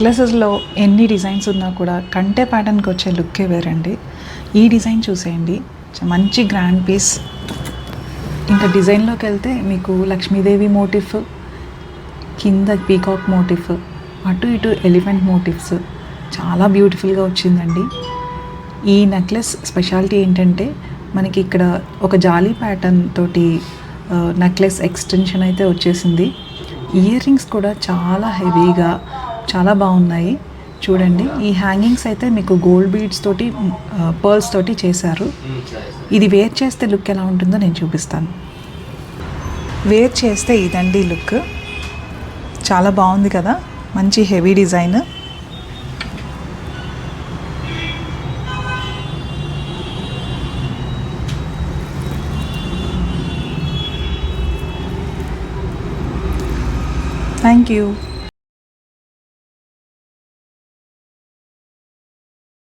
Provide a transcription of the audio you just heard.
నెక్లెసెస్లో ఎన్ని డిజైన్స్ ఉన్నా కూడా కంటే ప్యాటర్న్కి వచ్చే లుక్కే వేరండి. ఈ డిజైన్ చూసేయండి, మంచి గ్రాండ్ పీస్. ఇంకా డిజైన్లోకి వెళ్తే మీకు లక్ష్మీదేవి మోటిఫ్, కింద పీకాక్ మోటిఫ్, అటు ఇటు ఎలిఫెంట్ మోటిఫ్స్ చాలా బ్యూటిఫుల్గా వచ్చిందండి. ఈ నెక్లెస్ స్పెషాలిటీ ఏంటంటే మనకి ఇక్కడ ఒక జాలీ ప్యాటర్న్ తోటి నెక్లెస్ ఎక్స్టెన్షన్ అయితే వచ్చేసింది. ఇయర్ రింగ్స్ కూడా చాలా హెవీగా చాలా బాగున్నాయి చూడండి. ఈ హ్యాంగింగ్స్ అయితే మీకు గోల్డ్ బీడ్స్ తోటి పర్ల్స్ తోటి చేశారు. ఇది వేర్ చేస్తే లుక్ ఎలా ఉంటుందో నేను చూపిస్తాను. వేర్ చేస్తే ఇదండి లుక్, చాలా బాగుంది కదా, మంచి హెవీ డిజైన్. Thank you.